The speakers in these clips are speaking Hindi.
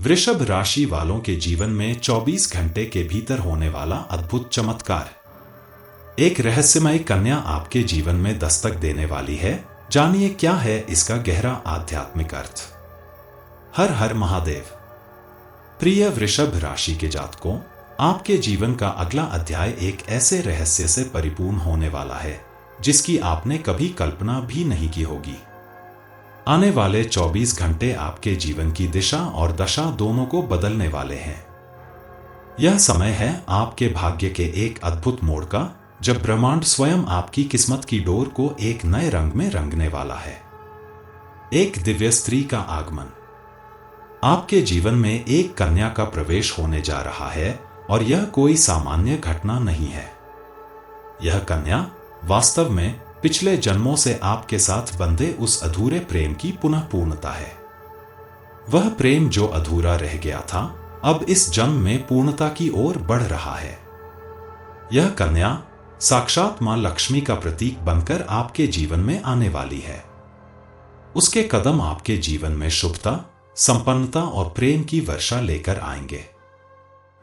वृषभ राशि वालों के जीवन में 24 घंटे के भीतर होने वाला अद्भुत चमत्कार। एक रहस्यमय कन्या आपके जीवन में दस्तक देने वाली है। जानिए क्या है इसका गहरा आध्यात्मिक अर्थ। हर हर महादेव। प्रिय वृषभ राशि के जातकों, आपके जीवन का अगला अध्याय एक ऐसे रहस्य से परिपूर्ण होने वाला है जिसकी आपने कभी कल्पना भी नहीं की होगी। आने वाले 24 घंटे आपके जीवन की दिशा और दशा दोनों को बदलने वाले हैं। यह समय है आपके भाग्य के एक अद्भुत मोड़ का, जब ब्रह्मांड स्वयं आपकी किस्मत की डोर को एक नए रंग में रंगने वाला है। एक दिव्य स्त्री का आगमन। आपके जीवन में एक कन्या का प्रवेश होने जा रहा है और यह कोई सामान्य घटना नहीं है। यह कन्या वास्तव में पिछले जन्मों से आपके साथ बंधे उस अधूरे प्रेम की पुनः पूर्णता है। वह प्रेम जो अधूरा रह गया था, अब इस जन्म में पूर्णता की ओर बढ़ रहा है। यह कन्या साक्षात मां लक्ष्मी का प्रतीक बनकर आपके जीवन में आने वाली है। उसके कदम आपके जीवन में शुभता, संपन्नता और प्रेम की वर्षा लेकर आएंगे।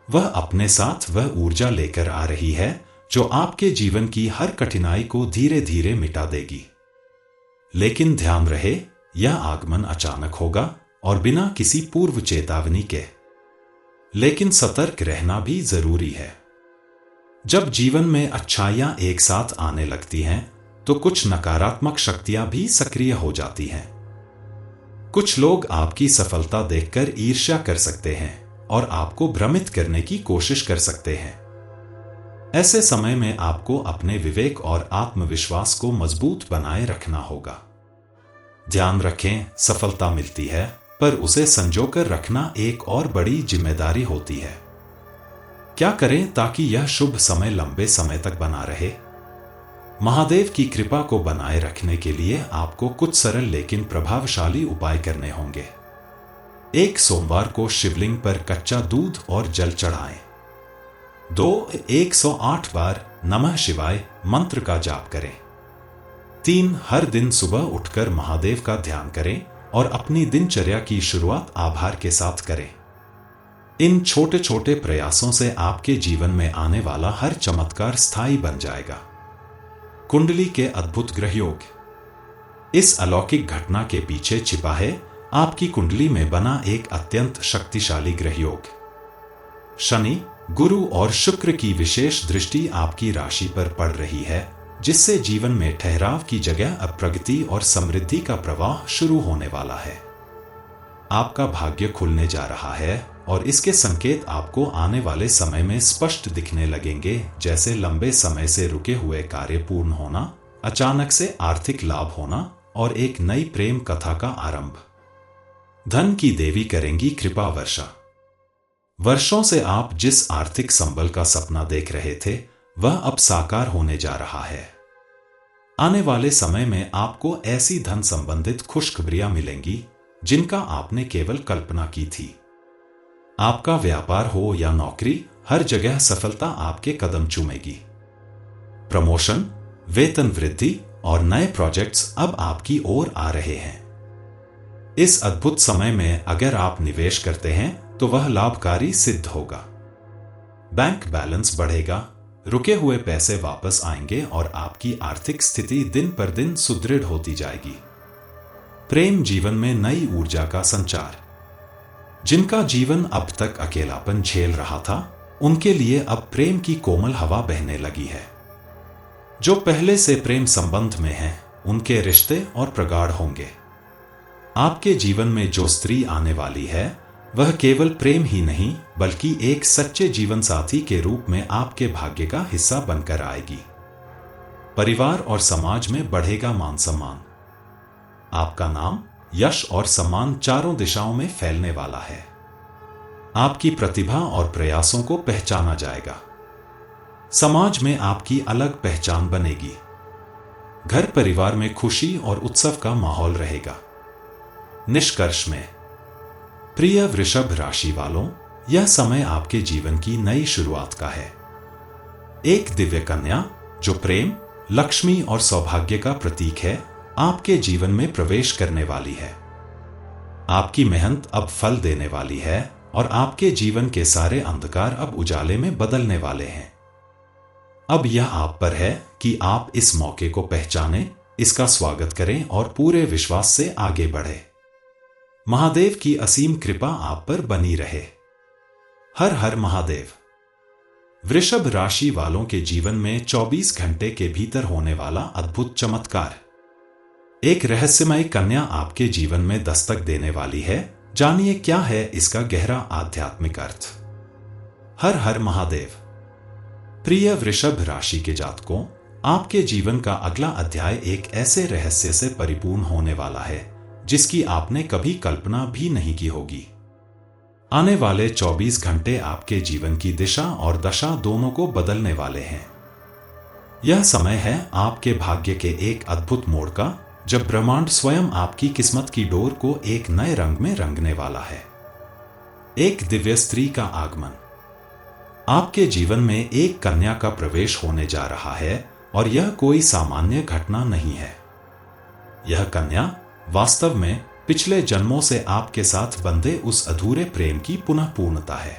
वह अपने साथ वह ऊर्जा लेकर आ रही है जो आपके जीवन की हर कठिनाई को धीरे धीरे मिटा देगी। लेकिन ध्यान रहे, यह आगमन अचानक होगा और बिना किसी पूर्व चेतावनी के। लेकिन सतर्क रहना भी जरूरी है। जब जीवन में अच्छाइयां एक साथ आने लगती हैं, तो कुछ नकारात्मक शक्तियां भी सक्रिय हो जाती हैं। कुछ लोग आपकी सफलता देखकर ईर्ष्या कर सकते हैं और आपको भ्रमित करने की कोशिश कर सकते हैं। ऐसे समय में आपको अपने विवेक और आत्मविश्वास को मजबूत बनाए रखना होगा। ध्यान रखें, सफलता मिलती है, पर उसे संजोकर रखना एक और बड़ी जिम्मेदारी होती है। क्या करें ताकि यह शुभ समय लंबे समय तक बना रहे? महादेव की कृपा को बनाए रखने के लिए आपको कुछ सरल लेकिन प्रभावशाली उपाय करने होंगे। एक सोमवार को शिवलिंग पर कच्चा दूध और जल चढ़ाएं। 108 बार नमः शिवाय मंत्र का जाप करें। 3 हर दिन सुबह उठकर महादेव का ध्यान करें और अपनी दिनचर्या की शुरुआत आभार के साथ करें। इन छोटे छोटे प्रयासों से आपके जीवन में आने वाला हर चमत्कार स्थायी बन जाएगा। कुंडली के अद्भुत ग्रह योग। इस अलौकिक घटना के पीछे छिपा है आपकी कुंडली में बना एक अत्यंत शक्तिशाली ग्रह योग। शनि, गुरु और शुक्र की विशेष दृष्टि आपकी राशि पर पड़ रही है, जिससे जीवन में ठहराव की जगह अब प्रगति और समृद्धि का प्रवाह शुरू होने वाला है। आपका भाग्य खुलने जा रहा है और इसके संकेत आपको आने वाले समय में स्पष्ट दिखने लगेंगे, जैसे लंबे समय से रुके हुए कार्य पूर्ण होना, अचानक से आर्थिक लाभ होना और एक नई प्रेम कथा का आरंभ। धन की देवी करेंगी कृपा वर्षा। वर्षों से आप जिस आर्थिक संबल का सपना देख रहे थे, वह अब साकार होने जा रहा है। आने वाले समय में आपको ऐसी धन संबंधित खुशखबरियां मिलेंगी जिनका आपने केवल कल्पना की थी। आपका व्यापार हो या नौकरी, हर जगह सफलता आपके कदम चूमेगी। प्रमोशन, वेतन वृद्धि और नए प्रोजेक्ट्स अब आपकी ओर आ रहे हैं। इस अद्भुत समय में अगर आप निवेश करते हैं तो वह लाभकारी सिद्ध होगा। बैंक बैलेंस बढ़ेगा, रुके हुए पैसे वापस आएंगे और आपकी आर्थिक स्थिति दिन पर दिन सुदृढ़ होती जाएगी। प्रेम जीवन में नई ऊर्जा का संचार। जिनका जीवन अब तक अकेलापन झेल रहा था, उनके लिए अब प्रेम की कोमल हवा बहने लगी है। जो पहले से प्रेम संबंध में हैं, उनके रिश्ते और प्रगाढ़ होंगे। आपके जीवन में जो स्त्री आने वाली है, वह केवल प्रेम ही नहीं बल्कि एक सच्चे जीवन साथी के रूप में आपके भाग्य का हिस्सा बनकर आएगी। परिवार और समाज में बढ़ेगा मान सम्मान। आपका नाम, यश और सम्मान चारों दिशाओं में फैलने वाला है। आपकी प्रतिभा और प्रयासों को पहचाना जाएगा। समाज में आपकी अलग पहचान बनेगी। घर परिवार में खुशी और उत्सव का माहौल रहेगा। निष्कर्ष में, प्रिय वृषभ राशि वालों, यह समय आपके जीवन की नई शुरुआत का है। एक दिव्य कन्या जो प्रेम, लक्ष्मी और सौभाग्य का प्रतीक है, आपके जीवन में प्रवेश करने वाली है। आपकी मेहनत अब फल देने वाली है और आपके जीवन के सारे अंधकार अब उजाले में बदलने वाले हैं। अब यह आप पर है कि आप इस मौके को पहचानें, इसका स्वागत करें और पूरे विश्वास से आगे बढ़े। महादेव की असीम कृपा आप पर बनी रहे। हर हर महादेव। वृषभ राशि वालों के जीवन में 24 घंटे के भीतर होने वाला अद्भुत चमत्कार। एक रहस्यमय कन्या आपके जीवन में दस्तक देने वाली है। जानिए क्या है इसका गहरा आध्यात्मिक अर्थ। हर हर महादेव। प्रिय वृषभ राशि के जातकों, आपके जीवन का अगला अध्याय एक ऐसे रहस्य से परिपूर्ण होने वाला है जिसकी आपने कभी कल्पना भी नहीं की होगी। आने वाले 24 घंटे आपके जीवन की दिशा और दशा दोनों को बदलने वाले हैं। यह समय है आपके भाग्य के एक अद्भुत मोड़ का, जब ब्रह्मांड स्वयं आपकी किस्मत की डोर को एक नए रंग में रंगने वाला है। एक दिव्य स्त्री का आगमन। आपके जीवन में एक कन्या का प्रवेश होने जा रहा है और यह कोई सामान्य घटना नहीं है। यह कन्या वास्तव में पिछले जन्मों से आपके साथ बंधे उस अधूरे प्रेम की पुनः पूर्णता है।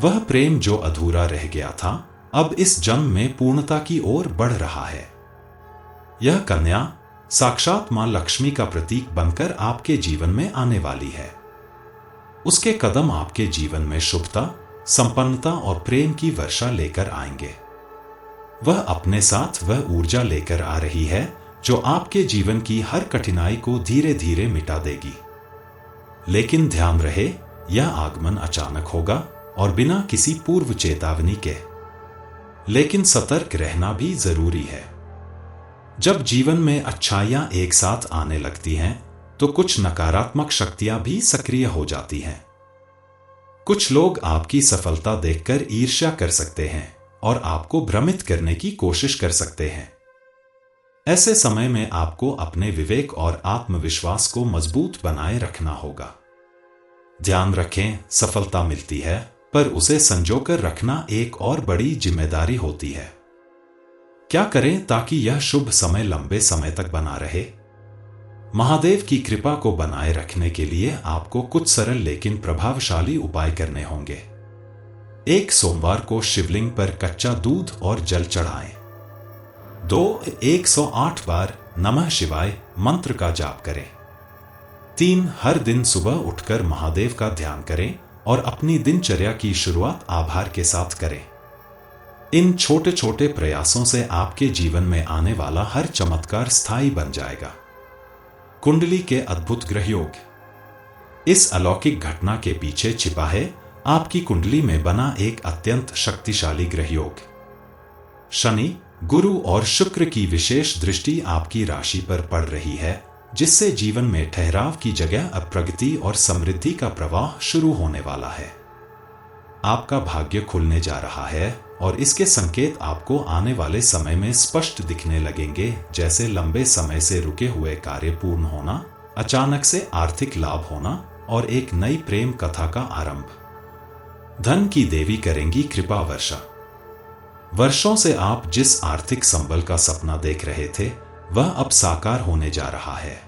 वह प्रेम जो अधूरा रह गया था, अब इस जन्म में पूर्णता की ओर बढ़ रहा है। यह कन्या साक्षात मां लक्ष्मी का प्रतीक बनकर आपके जीवन में आने वाली है। उसके कदम आपके जीवन में शुभता, संपन्नता और प्रेम की वर्षा लेकर आएंगे। वह अपने साथ वह ऊर्जा लेकर आ रही है जो आपके जीवन की हर कठिनाई को धीरे धीरे मिटा देगी। लेकिन ध्यान रहे, यह आगमन अचानक होगा और बिना किसी पूर्व चेतावनी के। लेकिन सतर्क रहना भी जरूरी है। जब जीवन में अच्छाइयां एक साथ आने लगती हैं, तो कुछ नकारात्मक शक्तियां भी सक्रिय हो जाती हैं। कुछ लोग आपकी सफलता देखकर ईर्ष्या कर सकते हैं और आपको भ्रमित करने की कोशिश कर सकते हैं। ऐसे समय में आपको अपने विवेक और आत्मविश्वास को मजबूत बनाए रखना होगा। ध्यान रखें, सफलता मिलती है, पर उसे संजोकर रखना एक और बड़ी जिम्मेदारी होती है। क्या करें ताकि यह शुभ समय लंबे समय तक बना रहे? महादेव की कृपा को बनाए रखने के लिए आपको कुछ सरल लेकिन प्रभावशाली उपाय करने होंगे। एक सोमवार को शिवलिंग पर कच्चा दूध और जल चढ़ाएं। 108 बार नमः शिवाय मंत्र का जाप करें। 3 हर दिन सुबह उठकर महादेव का ध्यान करें और अपनी दिनचर्या की शुरुआत आभार के साथ करें। इन छोटे छोटे प्रयासों से आपके जीवन में आने वाला हर चमत्कार स्थायी बन जाएगा। कुंडली के अद्भुत ग्रह योग। इस अलौकिक घटना के पीछे छिपा है आपकी कुंडली में बना एक अत्यंत शक्तिशाली ग्रह योग। शनि, गुरु और शुक्र की विशेष दृष्टि आपकी राशि पर पड़ रही है, जिससे जीवन में ठहराव की जगह अब प्रगति और समृद्धि का प्रवाह शुरू होने वाला है। आपका भाग्य खुलने जा रहा है और इसके संकेत आपको आने वाले समय में स्पष्ट दिखने लगेंगे, जैसे लंबे समय से रुके हुए कार्य पूर्ण होना, अचानक से आर्थिक लाभ होना और एक नई प्रेम कथा का आरंभ। धन की देवी करेंगी कृपा वर्षा। वर्षों से आप जिस आर्थिक संबल का सपना देख रहे थे, वह अब साकार होने जा रहा है।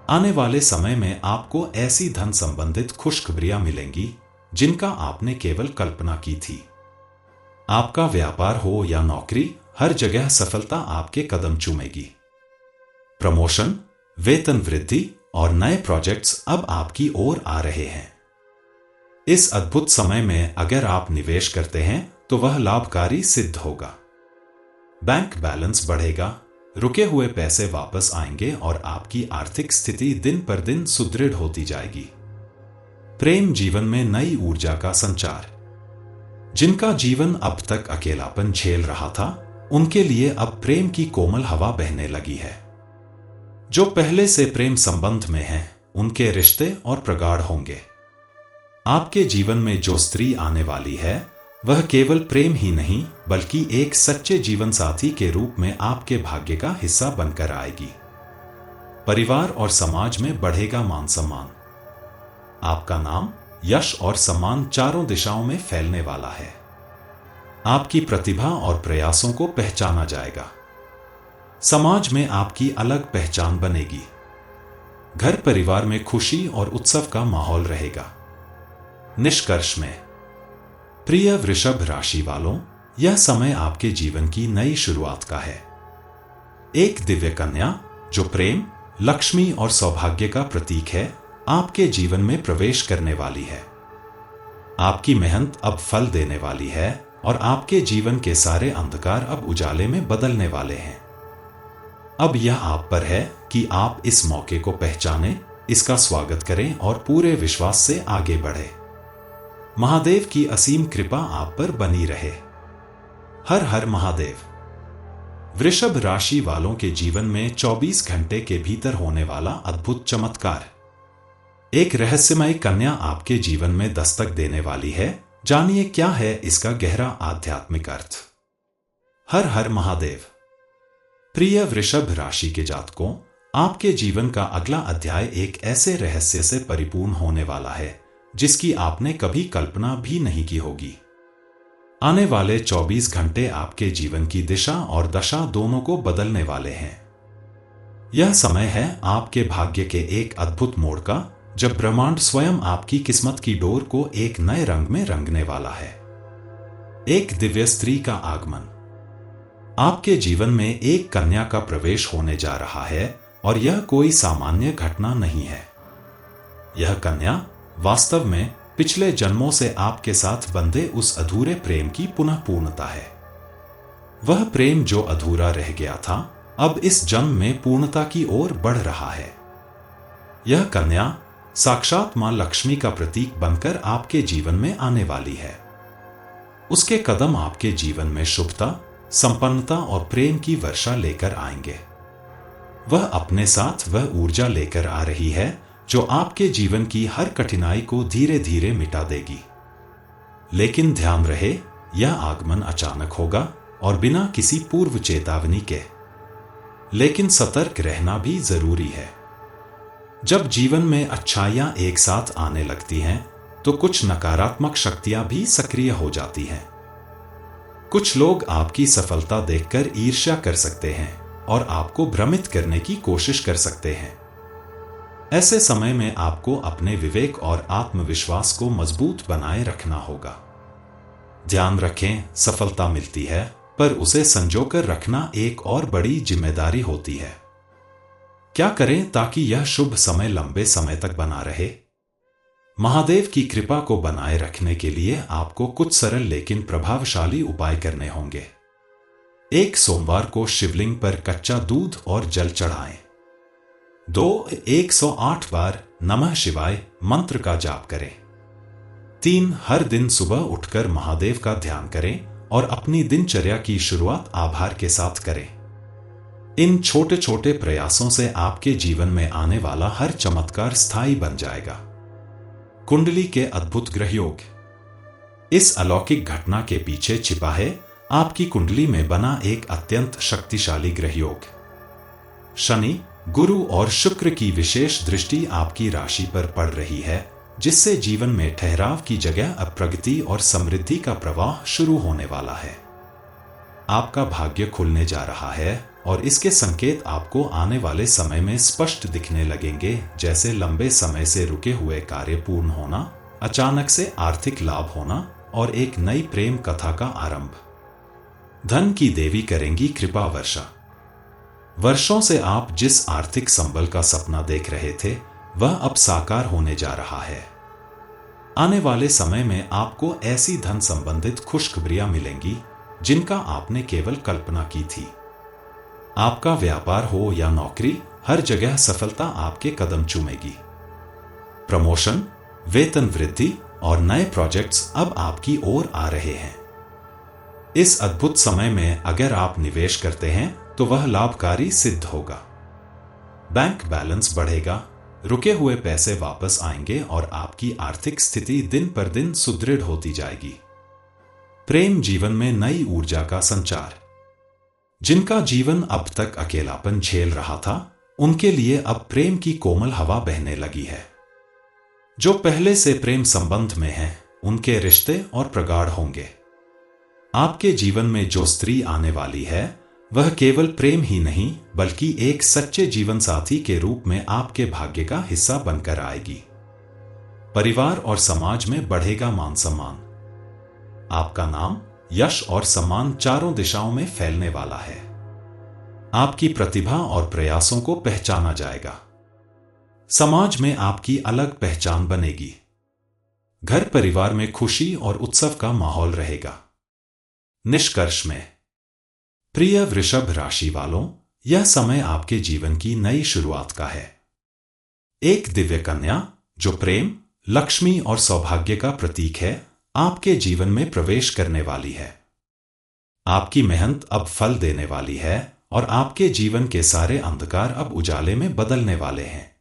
आने वाले समय में आपको ऐसी धन संबंधित खुशखबरियां मिलेंगी जिनका आपने केवल कल्पना की थी। आपका व्यापार हो या नौकरी, हर जगह सफलता आपके कदम चूमेगी। प्रमोशन, वेतन वृद्धि और नए प्रोजेक्ट्स अब आपकी ओर आ रहे हैं। इस अद्भुत समय में अगर आप निवेश करते हैं तो वह लाभकारी सिद्ध होगा। बैंक बैलेंस बढ़ेगा, रुके हुए पैसे वापस आएंगे और आपकी आर्थिक स्थिति दिन पर दिन सुदृढ़ होती जाएगी। प्रेम जीवन में नई ऊर्जा का संचार। जिनका जीवन अब तक अकेलापन झेल रहा था, उनके लिए अब प्रेम की कोमल हवा बहने लगी है। जो पहले से प्रेम संबंध में हैं, उनके रिश्ते और प्रगाढ़ होंगे। आपके जीवन में जो स्त्री आने वाली है, वह केवल प्रेम ही नहीं बल्कि एक सच्चे जीवन साथी के रूप में आपके भाग्य का हिस्सा बनकर आएगी। परिवार और समाज में बढ़ेगा मान सम्मान। आपका नाम, यश और सम्मान चारों दिशाओं में फैलने वाला है। आपकी प्रतिभा और प्रयासों को पहचाना जाएगा। समाज में आपकी अलग पहचान बनेगी। घर परिवार में खुशी और उत्सव का माहौल रहेगा। निष्कर्ष में, प्रिय वृषभ राशि वालों, यह समय आपके जीवन की नई शुरुआत का है। एक दिव्य कन्या जो प्रेम, लक्ष्मी और सौभाग्य का प्रतीक है, आपके जीवन में प्रवेश करने वाली है। आपकी मेहनत अब फल देने वाली है और आपके जीवन के सारे अंधकार अब उजाले में बदलने वाले हैं। अब यह आप पर है कि आप इस मौके को पहचानें, इसका स्वागत करें और पूरे विश्वास से आगे बढ़ें। महादेव की असीम कृपा आप पर बनी रहे। हर हर महादेव। वृषभ राशि वालों के जीवन में 24 घंटे के भीतर होने वाला अद्भुत चमत्कार। एक रहस्यमय कन्या आपके जीवन में दस्तक देने वाली है। जानिए क्या है इसका गहरा आध्यात्मिक अर्थ। हर हर महादेव। प्रिय वृषभ राशि के जातकों, आपके जीवन का अगला अध्याय एक ऐसे रहस्य से परिपूर्ण होने वाला है जिसकी आपने कभी कल्पना भी नहीं की होगी। आने वाले 24 घंटे आपके जीवन की दिशा और दशा दोनों को बदलने वाले हैं। यह समय है आपके भाग्य के एक अद्भुत मोड़ का, जब ब्रह्मांड स्वयं आपकी किस्मत की डोर को एक नए रंग में रंगने वाला है। एक दिव्य स्त्री का आगमन। आपके जीवन में एक कन्या का प्रवेश होने जा रहा है और यह कोई सामान्य घटना नहीं है। यह कन्या वास्तव में पिछले जन्मों से आपके साथ बंधे उस अधूरे प्रेम की पुनः पूर्णता है। वह प्रेम जो अधूरा रह गया था, अब इस जन्म में पूर्णता की ओर बढ़ रहा है। यह कन्या साक्षात मां लक्ष्मी का प्रतीक बनकर आपके जीवन में आने वाली है। उसके कदम आपके जीवन में शुभता, संपन्नता और प्रेम की वर्षा लेकर आएंगे। वह अपने साथ वह ऊर्जा लेकर आ रही है जो आपके जीवन की हर कठिनाई को धीरे धीरे मिटा देगी। लेकिन ध्यान रहे, यह आगमन अचानक होगा और बिना किसी पूर्व चेतावनी के। लेकिन सतर्क रहना भी जरूरी है। जब जीवन में अच्छाइयां एक साथ आने लगती हैं, तो कुछ नकारात्मक शक्तियां भी सक्रिय हो जाती हैं। कुछ लोग आपकी सफलता देखकर ईर्ष्या कर सकते हैं और आपको भ्रमित करने की कोशिश कर सकते हैं। ऐसे समय में आपको अपने विवेक और आत्मविश्वास को मजबूत बनाए रखना होगा। ध्यान रखें, सफलता मिलती है, पर उसे संजोकर रखना एक और बड़ी जिम्मेदारी होती है। क्या करें ताकि यह शुभ समय लंबे समय तक बना रहे? महादेव की कृपा को बनाए रखने के लिए आपको कुछ सरल लेकिन प्रभावशाली उपाय करने होंगे। एक सोमवार को शिवलिंग पर कच्चा दूध और जल चढ़ाएं। 108 बार नमः शिवाय मंत्र का जाप करें। 3 हर दिन सुबह उठकर महादेव का ध्यान करें और अपनी दिनचर्या की शुरुआत आभार के साथ करें। इन छोटे छोटे प्रयासों से आपके जीवन में आने वाला हर चमत्कार स्थायी बन जाएगा। कुंडली के अद्भुत ग्रह योग। इस अलौकिक घटना के पीछे छिपा है आपकी कुंडली में बना एक अत्यंत शक्तिशाली ग्रह योग। शनि, गुरु और शुक्र की विशेष दृष्टि आपकी राशि पर पड़ रही है, जिससे जीवन में ठहराव की जगह अब प्रगति और समृद्धि का प्रवाह शुरू होने वाला है। आपका भाग्य खुलने जा रहा है और इसके संकेत आपको आने वाले समय में स्पष्ट दिखने लगेंगे, जैसे लंबे समय से रुके हुए कार्य पूर्ण होना, अचानक से आर्थिक लाभ होना और एक नई प्रेम कथा का आरंभ। धन की देवी करेंगी कृपा वर्षा। वर्षों से आप जिस आर्थिक संबल का सपना देख रहे थे, वह अब साकार होने जा रहा है। आने वाले समय में आपको ऐसी धन संबंधित खुशखबरियां मिलेंगी जिनका आपने केवल कल्पना की थी। आपका व्यापार हो या नौकरी, हर जगह सफलता आपके कदम चूमेगी। प्रमोशन, वेतन वृद्धि और नए प्रोजेक्ट्स अब आपकी ओर आ रहे हैं। इस अद्भुत समय में अगर आप निवेश करते हैं तो वह लाभकारी सिद्ध होगा। बैंक बैलेंस बढ़ेगा, रुके हुए पैसे वापस आएंगे और आपकी आर्थिक स्थिति दिन पर दिन सुदृढ़ होती जाएगी। प्रेम जीवन में नई ऊर्जा का संचार। जिनका जीवन अब तक अकेलापन झेल रहा था, उनके लिए अब प्रेम की कोमल हवा बहने लगी है। जो पहले से प्रेम संबंध में हैं, उनके रिश्ते और प्रगाढ़ होंगे। आपके जीवन में जो स्त्री आने वाली है, वह केवल प्रेम ही नहीं बल्कि एक सच्चे जीवन साथी के रूप में आपके भाग्य का हिस्सा बनकर आएगी। परिवार और समाज में बढ़ेगा मान सम्मान। आपका नाम, यश और सम्मान चारों दिशाओं में फैलने वाला है। आपकी प्रतिभा और प्रयासों को पहचाना जाएगा। समाज में आपकी अलग पहचान बनेगी। घर परिवार में खुशी और उत्सव का माहौल रहेगा। निष्कर्ष में, प्रिय वृषभ राशि वालों, यह समय आपके जीवन की नई शुरुआत का है। एक दिव्य कन्या जो प्रेम, लक्ष्मी और सौभाग्य का प्रतीक है, आपके जीवन में प्रवेश करने वाली है। आपकी मेहनत अब फल देने वाली है और आपके जीवन के सारे अंधकार अब उजाले में बदलने वाले हैं।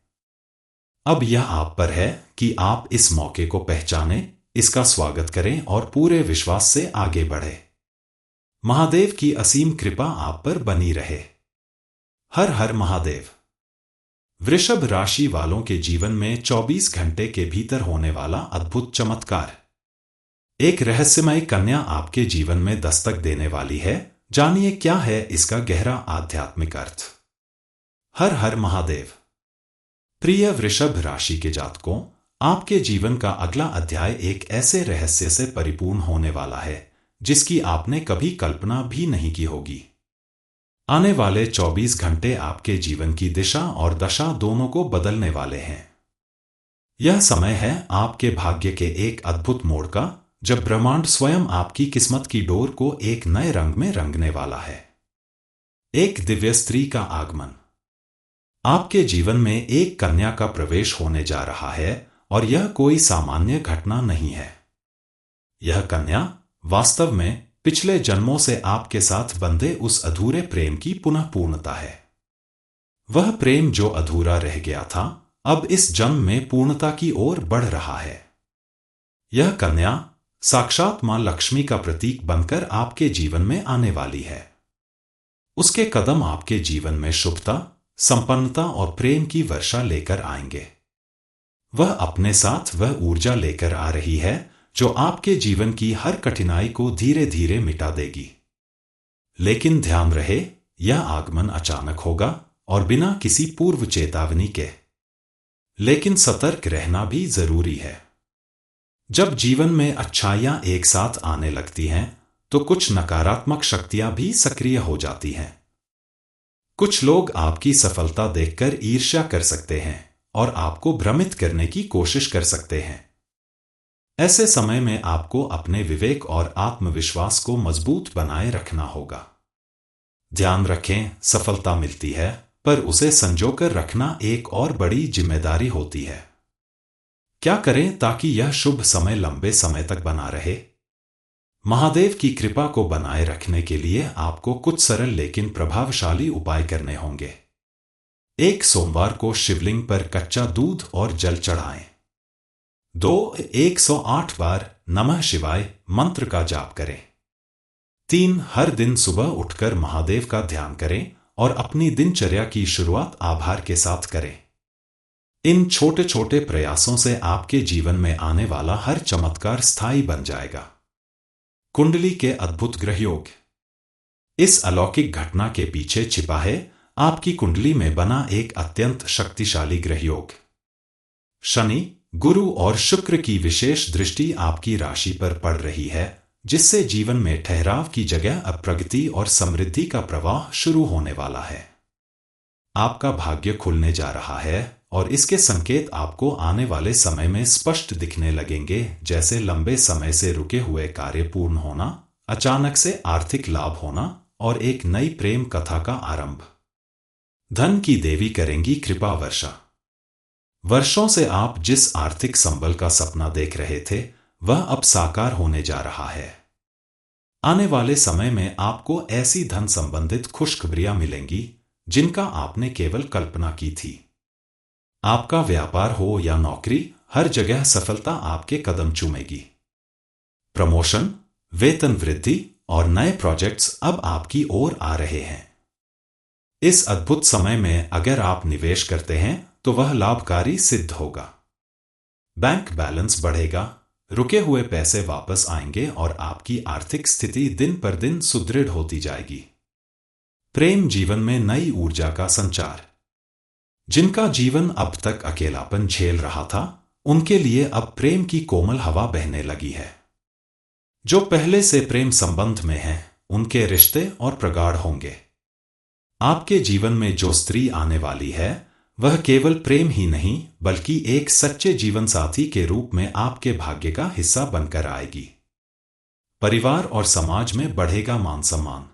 अब यह आप पर है कि आप इस मौके को पहचानें, इसका स्वागत करें और पूरे विश्वास से आगे बढ़ें। महादेव की असीम कृपा आप पर बनी रहे। हर हर महादेव। वृषभ राशि वालों के जीवन में 24 घंटे के भीतर होने वाला अद्भुत चमत्कार। एक रहस्यमय कन्या आपके जीवन में दस्तक देने वाली है। जानिए क्या है इसका गहरा आध्यात्मिक अर्थ। हर हर महादेव। प्रिय वृषभ राशि के जातकों, आपके जीवन का अगला अध्याय एक ऐसे रहस्य से परिपूर्ण होने वाला है जिसकी आपने कभी कल्पना भी नहीं की होगी। आने वाले 24 घंटे आपके जीवन की दिशा और दशा दोनों को बदलने वाले हैं। यह समय है आपके भाग्य के एक अद्भुत मोड़ का, जब ब्रह्मांड स्वयं आपकी किस्मत की डोर को एक नए रंग में रंगने वाला है। एक दिव्य स्त्री का आगमन। आपके जीवन में एक कन्या का प्रवेश होने जा रहा है और यह कोई सामान्य घटना नहीं है। यह कन्या वास्तव में पिछले जन्मों से आपके साथ बंधे उस अधूरे प्रेम की पुनः पूर्णता है। वह प्रेम जो अधूरा रह गया था, अब इस जन्म में पूर्णता की ओर बढ़ रहा है। यह कन्या साक्षात मां लक्ष्मी का प्रतीक बनकर आपके जीवन में आने वाली है। उसके कदम आपके जीवन में शुभता, संपन्नता और प्रेम की वर्षा लेकर आएंगे। वह अपने साथ वह ऊर्जा लेकर आ रही है जो आपके जीवन की हर कठिनाई को धीरे धीरे मिटा देगी। लेकिन ध्यान रहे, यह आगमन अचानक होगा और बिना किसी पूर्व चेतावनी के। लेकिन सतर्क रहना भी जरूरी है। जब जीवन में अच्छाइयां एक साथ आने लगती हैं, तो कुछ नकारात्मक शक्तियां भी सक्रिय हो जाती हैं। कुछ लोग आपकी सफलता देखकर ईर्ष्या कर सकते हैं और आपको भ्रमित करने की कोशिश कर सकते हैं। ऐसे समय में आपको अपने विवेक और आत्मविश्वास को मजबूत बनाए रखना होगा। ध्यान रखें, सफलता मिलती है, पर उसे संजोकर रखना एक और बड़ी जिम्मेदारी होती है। क्या करें ताकि यह शुभ समय लंबे समय तक बना रहे? महादेव की कृपा को बनाए रखने के लिए आपको कुछ सरल लेकिन प्रभावशाली उपाय करने होंगे। एक सोमवार को शिवलिंग पर कच्चा दूध और जल चढ़ाएं। 108 बार नमः शिवाय मंत्र का जाप करें। 3 हर दिन सुबह उठकर महादेव का ध्यान करें और अपनी दिनचर्या की शुरुआत आभार के साथ करें। इन छोटे छोटे प्रयासों से आपके जीवन में आने वाला हर चमत्कार स्थायी बन जाएगा। कुंडली के अद्भुत ग्रह योग। इस अलौकिक घटना के पीछे छिपा है आपकी कुंडली में बना एक अत्यंत शक्तिशाली ग्रह योग। शनि, गुरु और शुक्र की विशेष दृष्टि आपकी राशि पर पड़ रही है, जिससे जीवन में ठहराव की जगह अब प्रगति और समृद्धि का प्रवाह शुरू होने वाला है। आपका भाग्य खुलने जा रहा है और इसके संकेत आपको आने वाले समय में स्पष्ट दिखने लगेंगे, जैसे लंबे समय से रुके हुए कार्य पूर्ण होना, अचानक से आर्थिक लाभ होना और एक नई प्रेम कथा का आरंभ। धन की देवी करेंगी कृपा वर्षा। वर्षों से आप जिस आर्थिक संबल का सपना देख रहे थे, वह अब साकार होने जा रहा है। आने वाले समय में आपको ऐसी धन संबंधित खुशखबरियां मिलेंगी जिनका आपने केवल कल्पना की थी। आपका व्यापार हो या नौकरी, हर जगह सफलता आपके कदम चूमेगी। प्रमोशन, वेतन वृद्धि और नए प्रोजेक्ट्स अब आपकी ओर आ रहे हैं। इस अद्भुत समय में अगर आप निवेश करते हैं तो वह लाभकारी सिद्ध होगा। बैंक बैलेंस बढ़ेगा, रुके हुए पैसे वापस आएंगे और आपकी आर्थिक स्थिति दिन पर दिन सुदृढ़ होती जाएगी। प्रेम जीवन में नई ऊर्जा का संचार। जिनका जीवन अब तक अकेलापन झेल रहा था, उनके लिए अब प्रेम की कोमल हवा बहने लगी है। जो पहले से प्रेम संबंध में हैं, उनके रिश्ते और प्रगाढ़ होंगे। आपके जीवन में जो स्त्री आने वाली है, वह केवल प्रेम ही नहीं बल्कि एक सच्चे जीवन साथी के रूप में आपके भाग्य का हिस्सा बनकर आएगी। परिवार और समाज में बढ़ेगा मान सम्मान।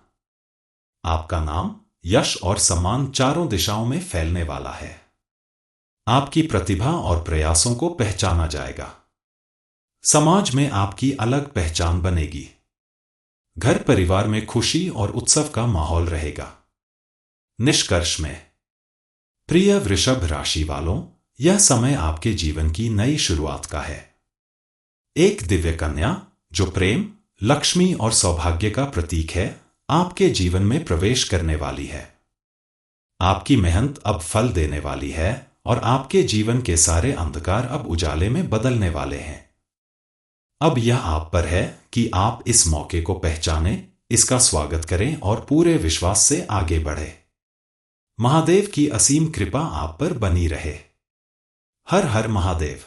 आपका नाम, यश और सम्मान चारों दिशाओं में फैलने वाला है। आपकी प्रतिभा और प्रयासों को पहचाना जाएगा। समाज में आपकी अलग पहचान बनेगी। घर परिवार में खुशी और उत्सव का माहौल रहेगा। निष्कर्ष में, प्रिय वृषभ राशि वालों, यह समय आपके जीवन की नई शुरुआत का है। एक दिव्य कन्या जो प्रेम, लक्ष्मी और सौभाग्य का प्रतीक है, आपके जीवन में प्रवेश करने वाली है। आपकी मेहनत अब फल देने वाली है और आपके जीवन के सारे अंधकार अब उजाले में बदलने वाले हैं। अब यह आप पर है कि आप इस मौके को पहचानें, इसका स्वागत करें और पूरे विश्वास से आगे बढ़ें। महादेव की असीम कृपा आप पर बनी रहे। हर हर महादेव।